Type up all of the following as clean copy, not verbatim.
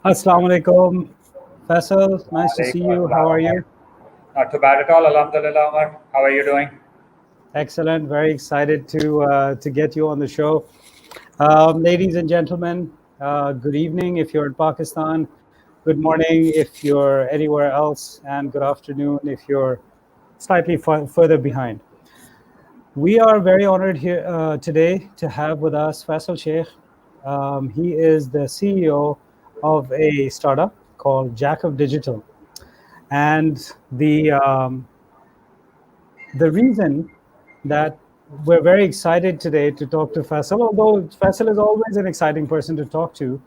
Assalamu alaikum. Faisal, nice to see Alaikum you. How assalam, are Omar. you? Not too bad at all, Alhamdulillah, Omar. How are you doing? Excellent. Very excited to get you on the show. Ladies and gentlemen, good evening if you're in Pakistan. Good morning if you're anywhere else, and good afternoon if you're slightly further behind. We are very honored here today to have with us Faisal Sheikh. He is the CEO of a startup called Jack of Digital, and the reason that we're very excited today to talk to Faisal, although Faisal is always an exciting person to talk to,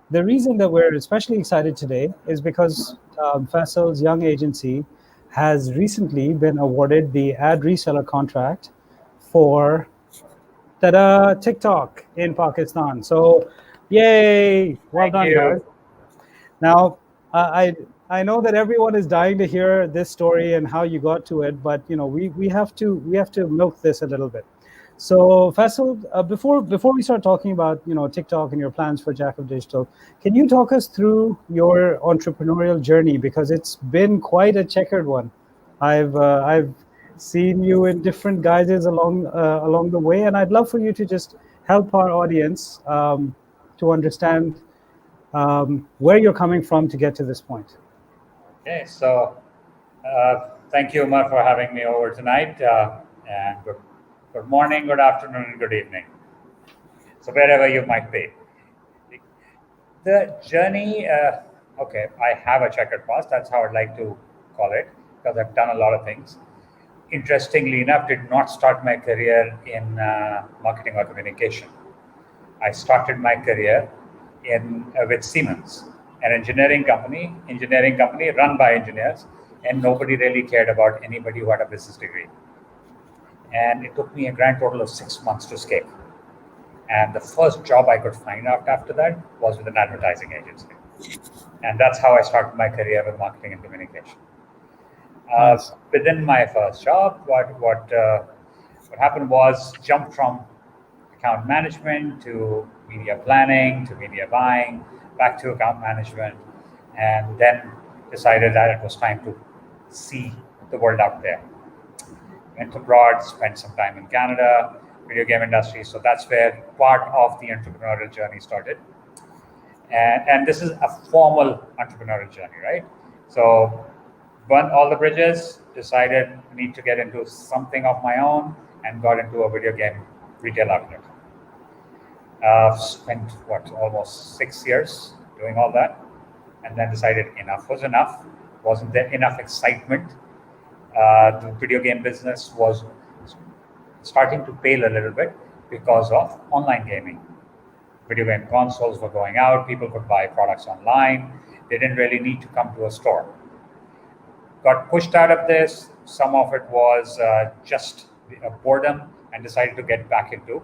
the reason that we're especially excited today is because Faisal's young agency has recently been awarded the ad reseller contract for TikTok in Pakistan. So, yay! Well Thank done, guys. you. Now, I know that everyone is dying to hear this story and how you got to it, but we have to milk this a little bit. So, Faisal, before we start talking about TikTok and your plans for Jack of Digital, can you talk us through your entrepreneurial journey, because it's been quite a checkered one. I've seen you in different guises along the way, and I'd love for you to just help our audience to understand where you're coming from to get to this point. Okay, so thank you, Omar, for having me over tonight. And good morning, good afternoon, and good evening. So, wherever you might be. The journey, okay, I have a checkered past. That's how I'd like to call it, because I've done a lot of things. Interestingly enough, did not start my career in marketing or communication. I started my career in with Siemens, an engineering company run by engineers, and nobody really cared about anybody who had a business degree. And it took me a grand total of 6 months to escape. And the first job I could find out after that was with an advertising agency, and that's how I started my career with marketing and communication. Nice. Within my first job, what happened was jump from account management to media planning to media buying, back to account management, and then decided that it was time to see the world out there. Went abroad, spent some time in Canada, video game industry. So that's where part of the entrepreneurial journey started. And this is a formal entrepreneurial journey, right? So burnt all the bridges, decided I need to get into something of my own, and got into a video game retail outlet. Spent almost 6 years doing all that, and then decided enough was enough. Wasn't there enough excitement? The video game business was starting to pale a little bit because of online gaming. Video game consoles were going out, people could buy products online, they didn't really need to come to a store. Got pushed out of this. Some of it was just boredom, and decided to get back into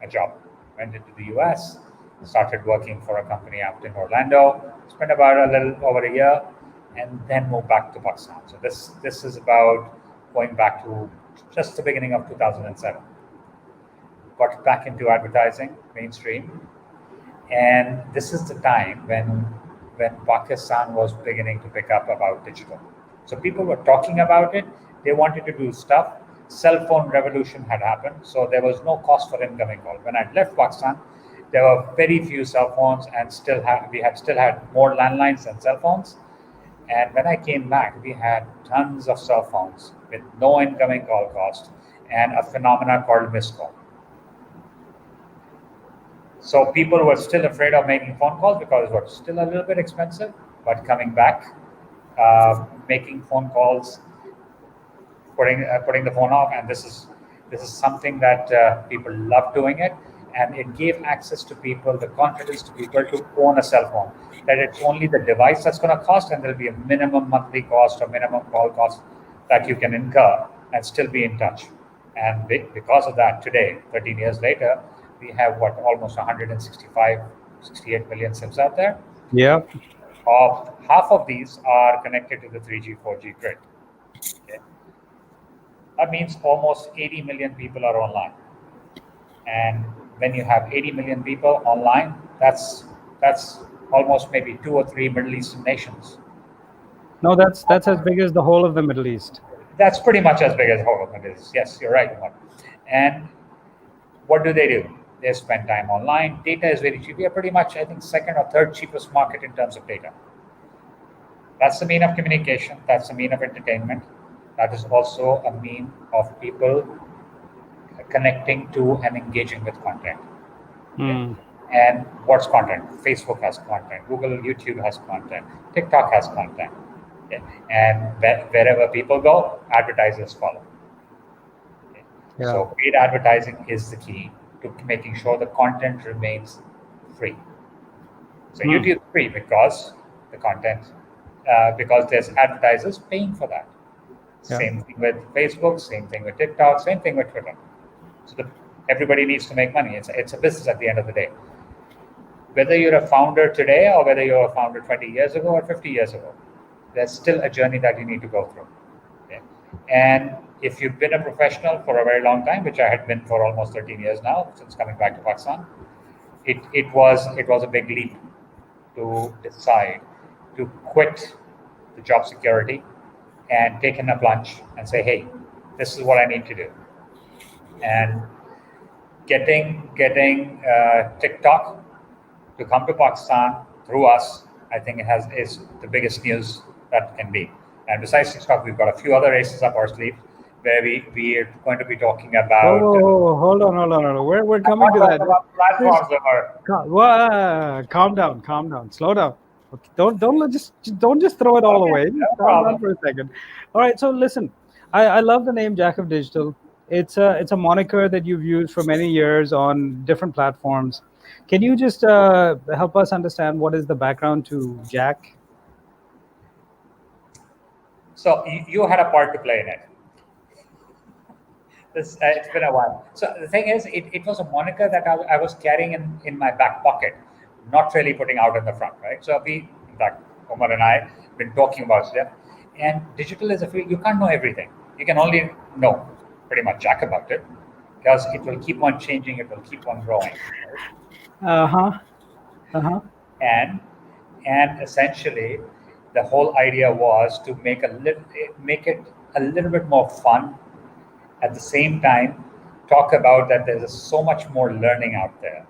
a job. Went into the US, started working for a company out in Orlando, spent about a little over a year, and then moved back to Pakistan. So this is about going back to just the beginning of 2007. Got back into advertising, mainstream, and this is the time when Pakistan was beginning to pick up about digital. So people were talking about it. They wanted to do stuff. Cell phone revolution had happened, so there was no cost for incoming call. When I left Pakistan, there were very few cell phones, and we had still had more landlines than cell phones. And when I came back, we had tons of cell phones with no incoming call cost and a phenomena called missed call. So people were still afraid of making phone calls because it was still a little bit expensive. But coming back, making phone calls, putting the phone off, and this is something that people love doing it, and it gave access to people, the confidence to people to own a cell phone. That it's only the device that's going to cost, and there'll be a minimum monthly cost or minimum call cost that you can incur and still be in touch. And because of that, today, 13 years later, we have almost 165, 68 million SIMs out there. Yeah. Of half of these are connected to the 3G, 4G grid. Okay. That means almost 80 million people are online. And when you have 80 million people online, that's almost maybe 2 or 3 Middle Eastern nations. No, that's as big as the whole of the Middle East. That's pretty much as big as whole of it is. Yes, you're right, Umar. And what do? They spend time online. Data is very cheap. We are pretty much, I think, second or third cheapest market in terms of data. That's the mean of communication. That's the mean of entertainment. That is also a mean of people connecting to and engaging with content. Okay? Mm. And what's content? Facebook has content. Google, YouTube has content. TikTok has content. Okay? And wherever people go, advertisers follow. Okay? Yeah. So paid advertising is the key to making sure the content remains free. So YouTube is free because the content, because there's advertisers paying for that. Yeah. Same thing with Facebook, same thing with TikTok, same thing with Twitter. So everybody needs to make money. It's a business at the end of the day. Whether you're a founder today or whether you're a founder 20 years ago or 50 years ago, there's still a journey that you need to go through. Okay? And if you've been a professional for a very long time, which I had been for almost 13 years now, since coming back to Pakistan, it was a big leap to decide to quit the job security and take in a plunge and say, hey, this is what I need to do. And getting TikTok to come to Pakistan through us, I think is the biggest news that can be. And besides TikTok, we've got a few other races up our sleeve where we are going to be talking about. Oh, hold on. We're coming to that. Platforms Calm down, slow down. Okay, don't just throw it all away. No Calm down problem. for a second. All right, so listen, I love the name Jack of Digital. It's a moniker that you've used for many years on different platforms. Can you just help us understand what is the background to Jack? So you had a part to play in it. It's been a while. So the thing is, it was a moniker that I was carrying in my back pocket, not really putting out in the front, right? So in fact, Omar and I have been talking about stuff. And digital is a field, you can't know everything. You can only know pretty much Jack about it because it will keep on changing, it will keep on growing. Right? And essentially, the whole idea was to make it a little bit more fun. At the same time, talk about that there's so much more learning out there.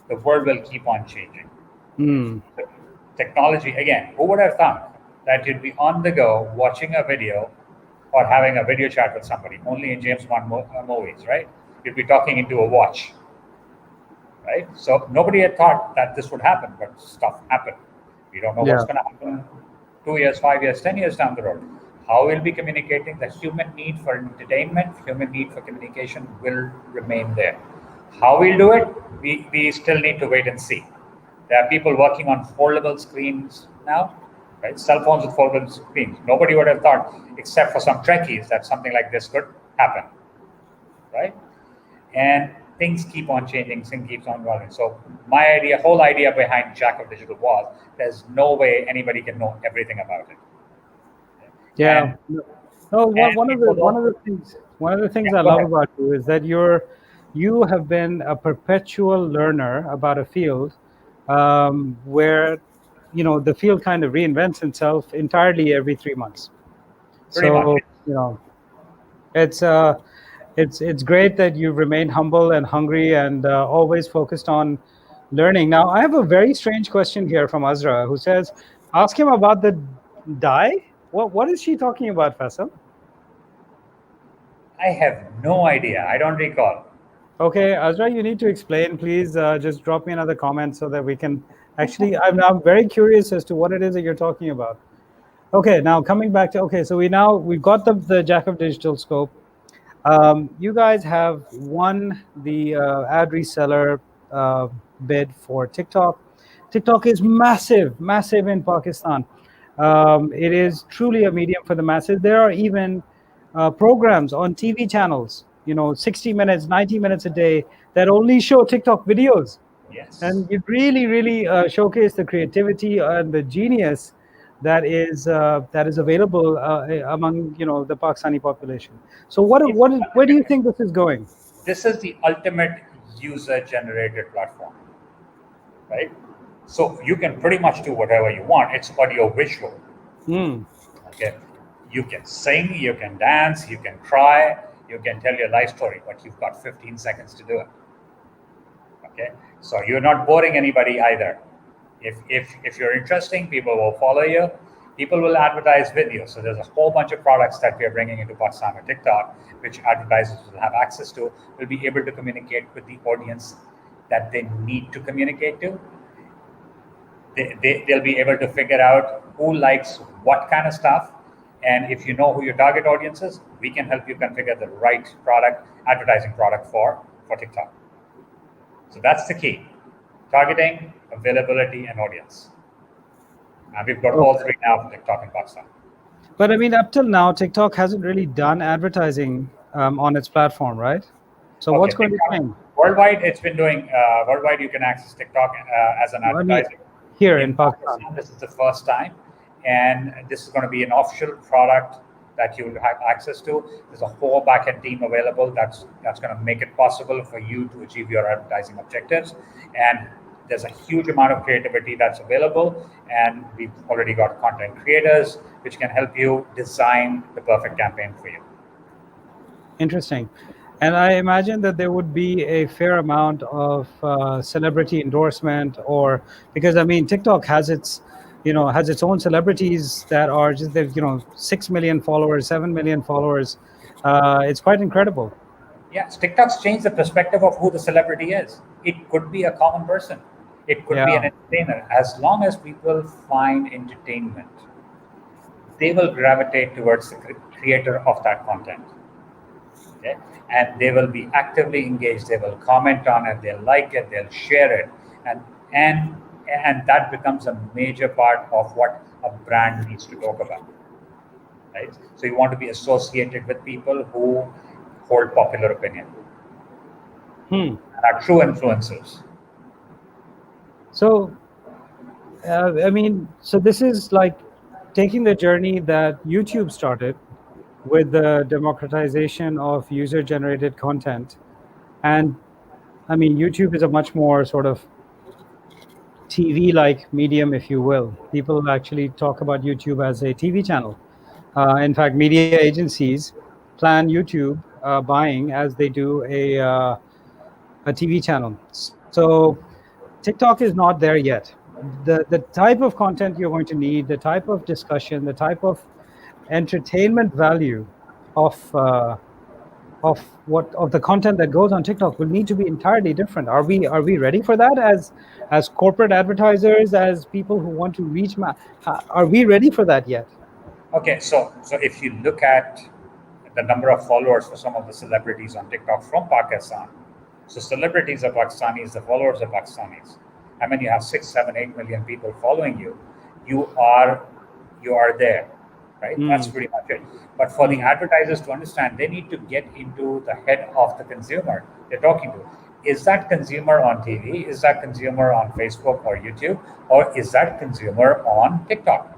The world will keep on changing. Technology, again, who would have thought that you'd be on the go watching a video or having a video chat with somebody, only in James Bond movies, right? You'd be talking into a watch, right? So nobody had thought that this would happen, but stuff happened. We don't know what's going to happen 2 years, 5 years, 10 years down the road. How we'll be communicating, the human need for entertainment, human need for communication will remain there. How we'll do it, we still need to wait and see. There are people working on foldable screens now, right? Cell phones with foldable screens. Nobody would have thought, except for some Trekkies, that something like this could happen, right? And things keep on changing, things keep on evolving. So my whole idea behind Jack of Digital was there's no way anybody can know everything about it. Yeah. One of the things I love about you is that you have been a perpetual learner about a field where the field kind of reinvents itself entirely every 3 months. Pretty much. It's great that you remain humble and hungry and always focused on learning. Now, I have a very strange question here from Azra, who says, ask him about the dye. What is she talking about, Faisal? I have no idea. I don't recall. Okay, Azra, you need to explain. Please just drop me another comment so that we can actually, I'm very curious as to what it is that you're talking about. Okay, now coming back to, so we've got the Jack of Digital scope. You guys have won the ad reseller bid for TikTok. TikTok is massive in Pakistan. It is truly a medium for the masses. There are even programs on TV channels, 60 minutes, 90 minutes a day that only show TikTok videos. Yes. And you really showcase the creativity and the genius that is available among the Pakistani population. So where do you think this is going? This is the ultimate user-generated platform, right? So you can pretty much do whatever you want. It's audio visual. Hmm. Okay, you can sing, you can dance, you can cry, you can tell your life story, but you've got 15 seconds to do it. Okay, so you're not boring anybody either. If you're interesting, people will follow you. People will advertise with you. So there's a whole bunch of products that we are bringing into Pakistan or TikTok, which advertisers will have access to, will be able to communicate with the audience that they need to communicate to. They'll be able to figure out who likes what kind of stuff. And if you know who your target audience is, we can help you configure the right product, advertising product for TikTok. So that's the key: targeting, availability, and audience. And we've got all Okay. three now for TikTok in Pakistan. But I mean, up till now, TikTok hasn't really done advertising on its platform, right? So Okay, what's going to TikTok change? worldwide, it's been doing worldwide. You can access TikTok as an I mean, advertiser. here in In Pakistan. Pakistan, this is the first time, and this is going to be an official product that you will have access to. There's a whole backend team available that's going to make it possible for you to achieve your advertising objectives. And there's a huge amount of creativity that's available, and we've already got content creators which can help you design the perfect campaign for you. Interesting. And I imagine that there would be a fair amount of celebrity endorsement, or because I mean, TikTok has its, has its own celebrities that are just they've 6 million followers, 7 million followers. It's quite incredible. Yes, TikTok's changed the perspective of who the celebrity is. It could be a common person. It could be an Yeah. entertainer. As long as people find entertainment, they will gravitate towards the creator of that content. Okay? And they will be actively engaged. They will comment on it. They'll like it. They'll share it. And and and that becomes a major part of what a brand needs to talk about. Right? So you want to be associated with people who hold popular opinion Hmm. and are true influencers. So I mean, so this is like taking the journey that YouTube started with the democratization of user-generated content, and I mean, YouTube is a much more sort of TV-like medium, if you will. People actually talk about YouTube as a TV channel. In fact, media agencies plan YouTube buying as they do a TV channel. So TikTok is not there yet. The type of content you're going to need, the type of discussion, the type of entertainment value of the content that goes on TikTok will need to be entirely different. Are we ready for that as corporate advertisers, as people who want to reach? Are we ready for that yet? Okay, so if you look at the number of followers for some of the celebrities on TikTok from Pakistan, so celebrities are Pakistanis, the followers are Pakistanis. I mean, you have 6, 7, 8 million people following you. You are you are there, right? That's Hmm. pretty much it. But for the Hmm. advertisers to understand, they need to get into the head of the consumer they're talking to. Is that consumer on TV? Is that consumer on Facebook or YouTube? Or is that consumer on TikTok?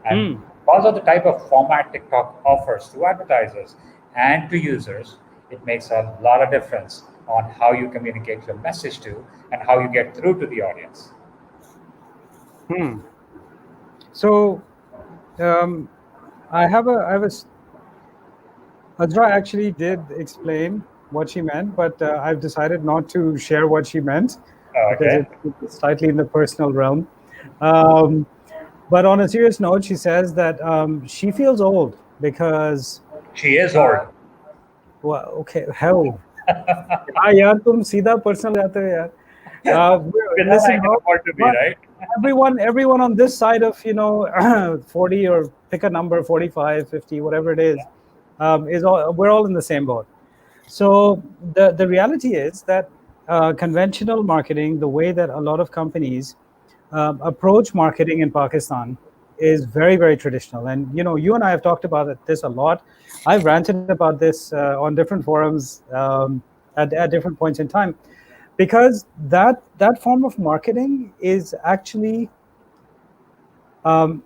And Hmm. because of the type of format TikTok offers to advertisers and to users, it makes a lot of difference on how you communicate your message to and how you get through to the audience. Hmm. So um, Azra actually did explain what she meant, but I've decided not to share what she meant because Okay. it's slightly in the personal realm. Um, but on a serious note, she says that she feels old because, She is old. uh, well, okay, hell, हाँ यार तुम सीधा personal जाते हो यार. Below I Listen, can afford to be, not right? everyone on this side of 40, or pick a number, 45, 50, whatever it is, we're all in the same boat. So the reality is that conventional marketing, the way that a lot of companies approach marketing in Pakistan, is very, very traditional. And you and I have talked about this a lot. I've ranted about this on different forums at different points in time, because that form of marketing is actually well,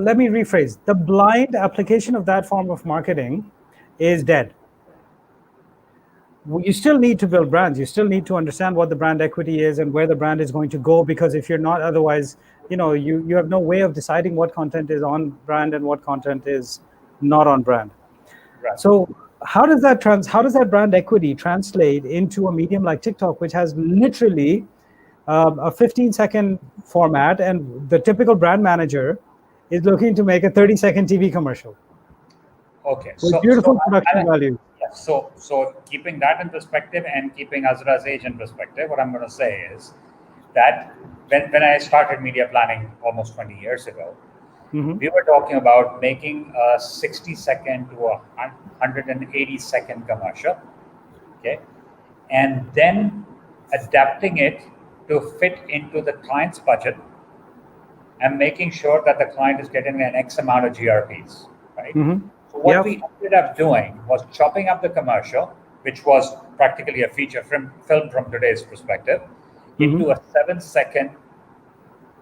let me rephrase. The blind application of that form of marketing is dead. you still need to build brands. You still need to understand what the brand equity is and where the brand is going to go, because if you're not, otherwise, you have no way of deciding what content is on brand and what content is not on brand. Right. So how does that brand equity translate into a medium like TikTok, which has literally a 15-second format, and the typical brand manager is looking to make a 30-second TV commercial Okay, with so beautiful production value. yeah, so keeping that in perspective and keeping Azra's age in perspective, what I'm going to say is that when I started media planning almost 20 years ago, Mm-hmm. we were talking about making a 60-second to a 180-second commercial, okay, and then adapting it to fit into the client's budget and making sure that the client is getting an X amount of GRPs, right? Mm-hmm. So what Yep. we ended up doing was chopping up the commercial, which was practically a feature film from today's perspective, Mm-hmm. into a 7-second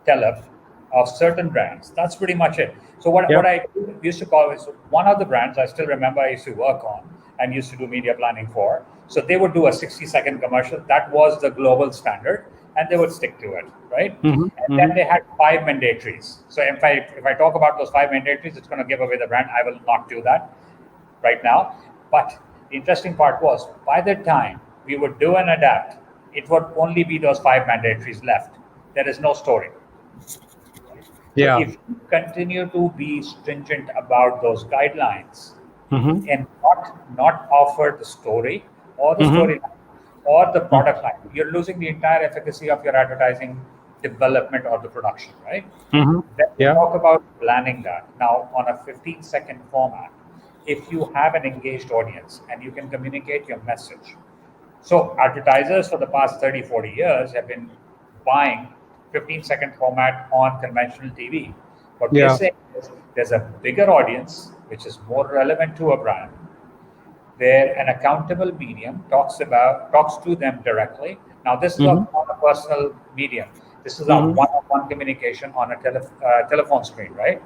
tele of certain brands. That's pretty much it. So what Yep. I used to call is one of the brands I still remember I used to work on and used to do media planning for. So they would do a 60-second commercial. That was the global standard, and they would stick to it, right? Mm-hmm. And then Mm-hmm. they had 5 mandatories. So if I talk about those 5 mandatories, it's going to give away the brand. I will not do that right now. But the interesting part was by the time we would do and adapt, it would only be those 5 mandatories left. There is no story. So Yeah. if you continue to be stringent about those guidelines Mm-hmm. and not offer the story or the Mm-hmm. storyline or the product line, you're losing the entire efficacy of your advertising development or the production, right? Mm-hmm. Then we Yeah. talk about planning that. Now, on a 15-second format, if you have an engaged audience and you can communicate your message. So advertisers for the past 30, 40 years have been buying 15-second format on conventional TV. What we are Yeah. saying is there's a bigger audience, which is more relevant to a brand, where an accountable medium talks to them directly. Now, this is Mm-hmm. on a personal medium. This is a Mm-hmm. one-on-one communication on a telephone screen, right?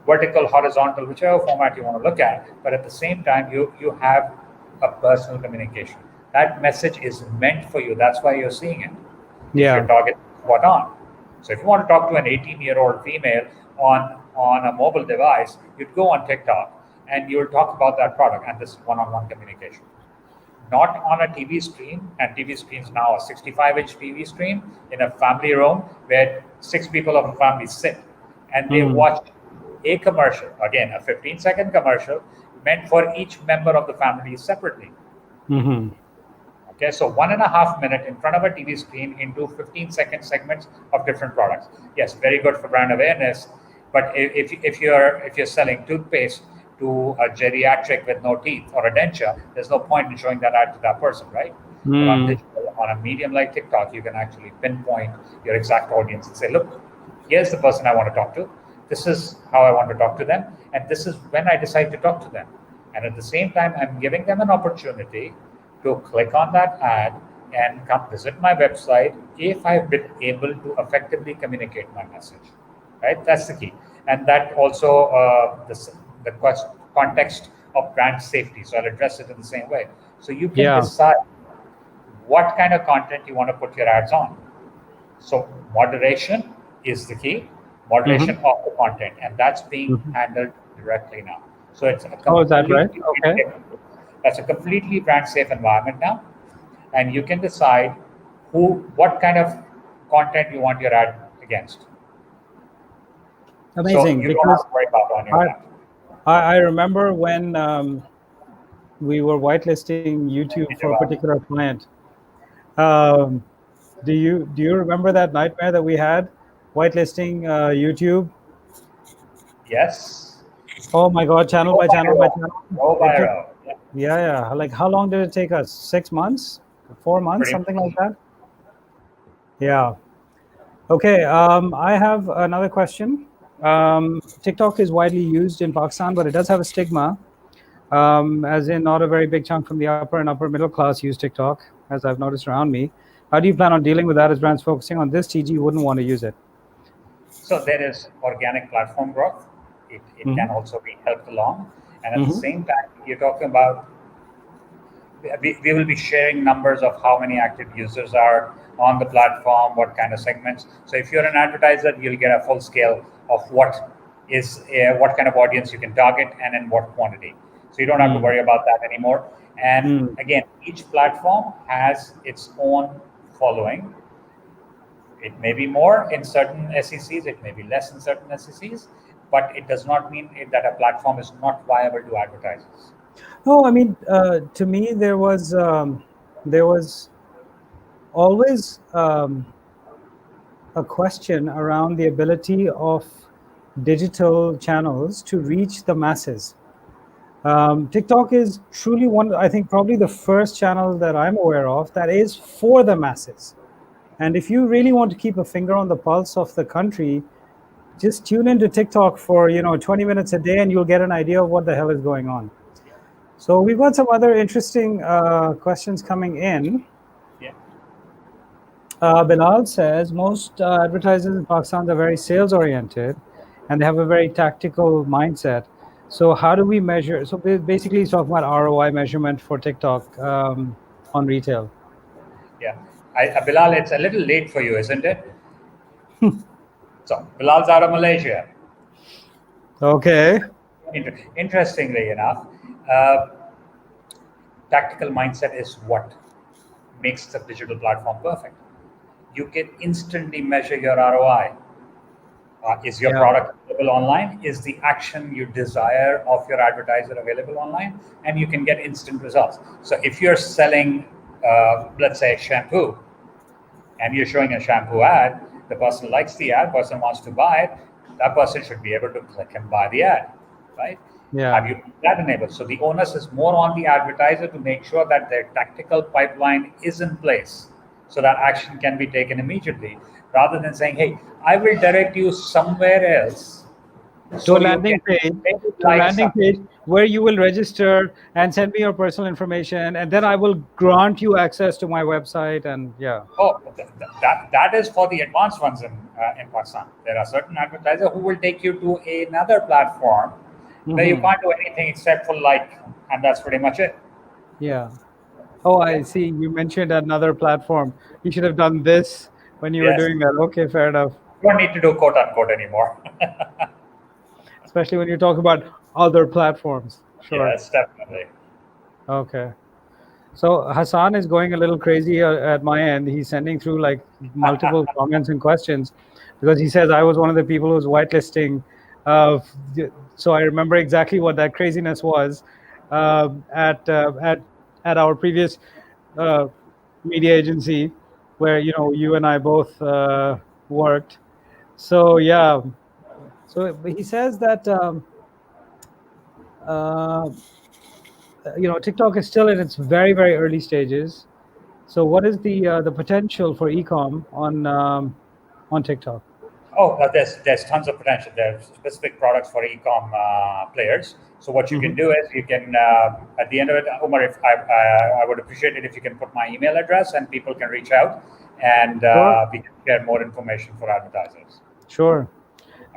Vertical, horizontal, whichever format you want to look at. But at the same time, you have a personal communication. That message is meant for you. That's why you're seeing it. If your Yeah. target is spot on. So if you want to talk to an 18-year-old female on a mobile device, you'd go on TikTok and you'll talk about that product and this one-on-one communication. Not on a TV screen, and TV screens now a 65-inch TV screen in a family room where 6 people of a family sit and they Mm-hmm. watch a commercial, again, a 15-second commercial meant for each member of the family separately. Mm-hmm. Okay, so 1.5 minute in front of a TV screen into 15-second segments of different products. Yes, very good for brand awareness. But if you're selling toothpaste to a geriatric with no teeth or a denture, there's no point in showing that ad to that person, right? But on Mm-hmm. digital, on a medium like TikTok, you can actually pinpoint your exact audience and say, look, here's the person I want to talk to. This is how I want to talk to them, and this is when I decide to talk to them. And at the same time, I'm giving them an opportunity to click on that ad and come visit my website if I've been able to effectively communicate my message. Right? That's the key. And that also the context of brand safety. So I'll address it in the same way. So you can Yeah. decide what kind of content you want to put your ads on. So moderation is the key, Mm-hmm. moderation of the content, and that's being Mm-hmm. handled directly now. So it's a Oh, is that right? completely Okay. that's a completely brand safe environment now, and you can decide what kind of content you want your ad against. So Amazing. you don't have Because to worry about any of I that. I remember when we were whitelisting YouTube for a particular client. Um, do you remember that nightmare that we had whitelisting YouTube? Yes, Oh my God, channel go by channel by viral, channel. go It took, viral. Yeah, yeah. Like how long did it take us? 6 months, 4 months, pretty something much. like that. Yeah. Okay. I have another question. TikTok is widely used in Pakistan, but it does have a stigma, as in not a very big chunk from the upper and upper middle class use TikTok, as I've noticed around me. How do you plan on dealing with that as brands focusing on this? TG wouldn't want to use it. So there is organic platform growth. It Mm-hmm. can also be helped along. And at the Mm-hmm. same time, you're talking about we will be sharing numbers of how many active users are on the platform, what kind of segments. So if you're an advertiser, you'll get a full scale of what kind of audience you can target and in what quantity. So you don't have to Mm. worry about that anymore. And Mm. again, each platform has its own following. It may be more in certain SECs, it may be less in certain SECs, but it does not mean that a platform is not viable to advertisers. No, I mean, to me, there was always a question around the ability of digital channels to reach the masses. TikTok is truly one, I think, probably the first channel that I'm aware of that is for the masses. And if you really want to keep a finger on the pulse of the country, just tune into TikTok for 20 minutes a day, and you'll get an idea of what the hell is going on. So we've got some other interesting questions coming in. Yeah. Bilal says most advertisers in Pakistan are very sales oriented, and they have a very tactical mindset. So how do we measure? So basically, he's talking about ROI measurement for TikTok on retail. Yeah. Bilal, it's a little late for you, isn't it? So Bilal's out of Malaysia. Okay. Interestingly enough, uh, tactical mindset is what makes the digital platform perfect. You can instantly measure your ROI. Is your Yeah. product available online? Is the action you desire of your advertiser available online? And you can get instant results. So if you're selling, let's say, shampoo, and you're showing a shampoo ad, the person likes the ad, person wants to buy it, that person should be able to click and buy the ad, right? Have Yeah. you that enabled? So the onus is more on the advertiser to make sure that their tactical pipeline is in place so that action can be taken immediately rather than saying, hey, I will direct you somewhere else To a so you can landing page, maybe to a like landing something. page where you will register and send me your personal information, and then I will grant you access to my website. And yeah. Oh, that is for the advanced ones in Pakistan. There are certain advertisers who will take you to another platform where you Hmm. can't do anything except for like, and that's pretty much it. Yeah. Oh, I Okay. see. You mentioned another platform. You should have done this when you were Yes. doing that. Okay, fair enough. You don't need to do quote unquote anymore. Especially when you talk about other platforms. Sure. Yes, definitely. Okay. So Hassan is going a little crazy at my end. He's sending through like multiple comments and questions because he says I was one of the people who's whitelisting. Uh, so I remember exactly what that craziness was at our previous uh, media agency, where you and I both worked. So yeah. So he says that uh, TikTok is still in its very very early stages. So what is the potential for ecom on TikTok? Oh, there's tons of potential. There's specific products for e-com players. So what you can Hmm. do is you can at the end of it, Umar, if I would appreciate it if you can put my email address and people can reach out and Sure, we can share more information for advertisers. sure.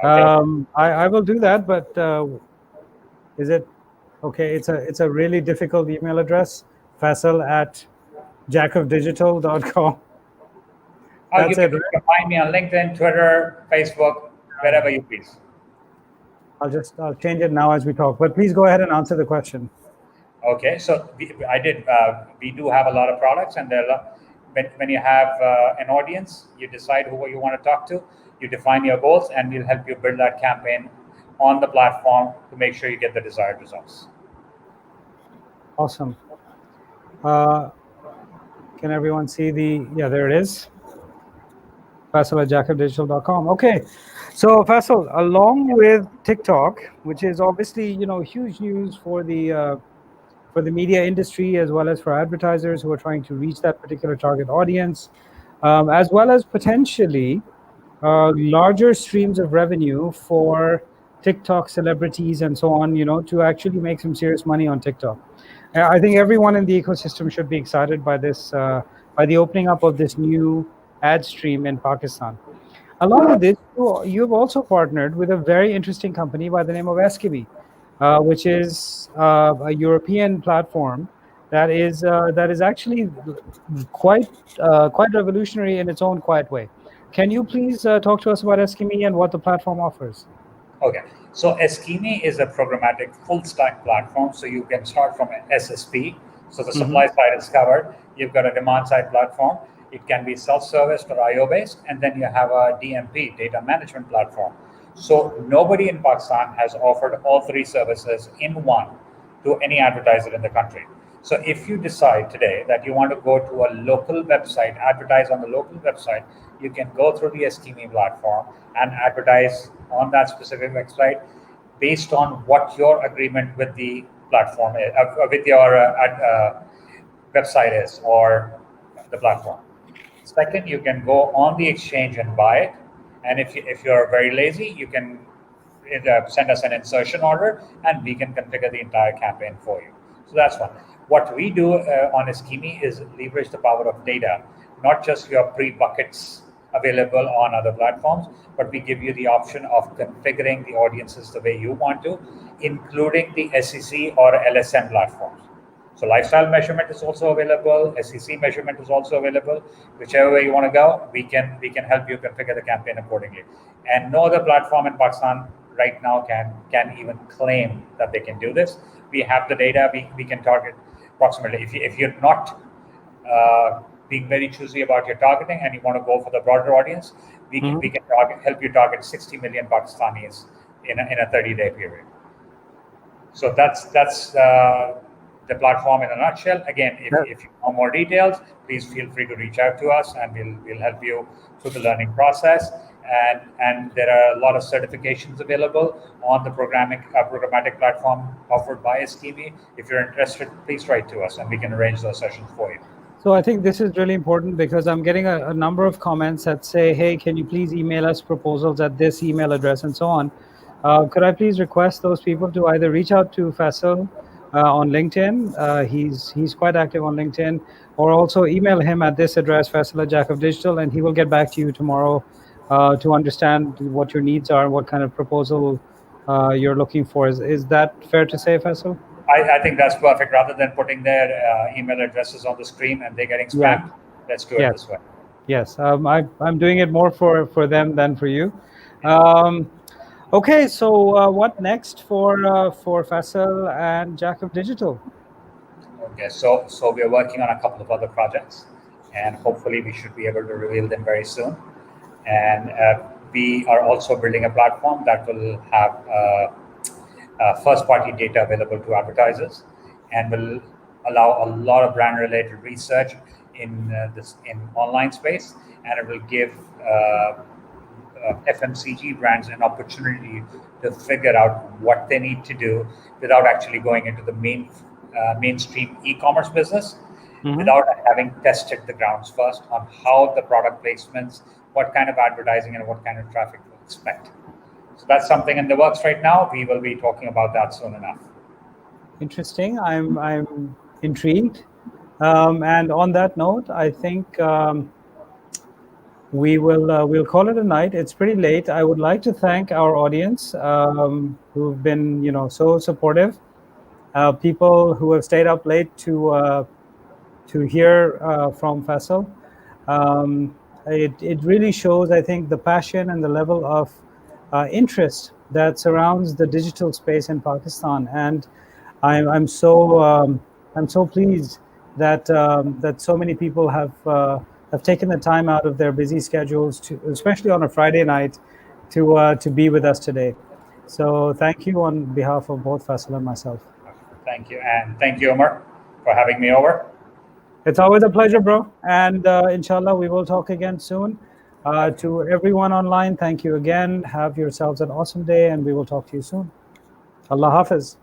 Okay. I will do that, but is it okay? It's a really difficult email address. Faisal at jackofdigital.com. Oh, That's it, you right? can find me on LinkedIn, Twitter, Facebook, wherever you please. I'll change it now as we talk. But please go ahead and answer the question. Okay, so I did. We do have a lot of products, and when you have an audience, you decide who you want to talk to, you define your goals, and we'll help you build that campaign on the platform to make sure you get the desired results. Awesome. Uh, can everyone see the? Yeah, there it is. Faisal at jackofdigital.com. Okay. So Faisal, along with TikTok, which is obviously huge news for the media industry as well as for advertisers who are trying to reach that particular target audience, as well as potentially larger streams of revenue for TikTok celebrities and so on, to actually make some serious money on TikTok. I think everyone in the ecosystem should be excited by this, by the opening up of this new ad stream in Pakistan. Along with this, you've also partnered with a very interesting company by the name of Eskebi, which is a European platform that is actually quite quite revolutionary in its own quiet way. Can you please talk to us about Eskimi and what the platform offers? Okay, so Eskimi is a programmatic full stack platform. So you can start from SSP. So the Hmm. supply side is covered. You've got a demand side platform. It can be self-serviced or IO based, and then you have a DMP, data management platform. So nobody in Pakistan has offered all three services in one to any advertiser in the country. So if you decide today that you want to go to a local website, advertise on the local website, you can go through the Scheme platform and advertise on that specific website based on what your agreement with the platform is, with your website is, or the platform. Second, you can go on the exchange and buy it. And if you're very lazy, you can send us an insertion order and we can configure the entire campaign for you. So that's one. What we do on Ischemi is leverage the power of data, not just your pre-buckets available on other platforms, but we give you the option of configuring the audiences the way you want to, including the SEC or LSM platforms. So lifestyle measurement is also available. SEC measurement is also available. Whichever way you want to go, we can help you configure the campaign accordingly. And no other platform in Pakistan right now can even claim that they can do this. We have the data. We can target approximately. If you're not being very choosy about your targeting and you want to go for the broader audience, we can help you target 60 million Pakistanis in a 30-day period. So that's the platform in a nutshell. Again, if you want more details, please feel free to reach out to us, and we'll help you through the learning process. And there are a lot of certifications available on the programmatic platform offered by Scheme. If you're interested, please write to us, and we can arrange those sessions for you. So I think this is really important because I'm getting a number of comments that say, hey, can you please email us proposals at this email address and so on. Could I please request those people to either reach out to Faisal on LinkedIn? He's quite active on LinkedIn, or also email him at this address, Faisal at Jack of Digital, and he will get back to you tomorrow to understand what your needs are, what kind of proposal you're looking for. Is that fair to say, Faisal? I think that's perfect. Rather than putting their email addresses on the screen and they getting Yeah. spammed, let's do it Yes. this way. Yes. I'm doing it more for them than for you. Um, okay. So what next for Faisal and Jack of Digital? Okay, so we are working on a couple of other projects, and hopefully we should be able to reveal them very soon. And we are also building a platform that will have first-party data available to advertisers, and will allow a lot of brand-related research in online space, and it will give FMCG brands an opportunity to figure out what they need to do without actually going into the mainstream e-commerce business, Hmm. without having tested the grounds first on how the product placements, what kind of advertising, and what kind of traffic to expect. So that's something in the works right now. We will be talking about that soon enough. Interesting. I'm intrigued. And on that note, I think we'll call it a night. It's pretty late. I would like to thank our audience who've been so supportive. People who have stayed up late to hear from Faisal. It really shows, I think, the passion and the level of interest that surrounds the digital space in Pakistan. And I'm so pleased that that so many people have taken the time out of their busy schedules to, especially on a Friday night, to be with us today. So thank you on behalf of both Faisal and myself. Thank you, and thank you, Omar, for having me over. It's always a pleasure, bro. And inshallah, we will talk again soon. To everyone online, thank you again. Have yourselves an awesome day, and we will talk to you soon. Allah Hafiz.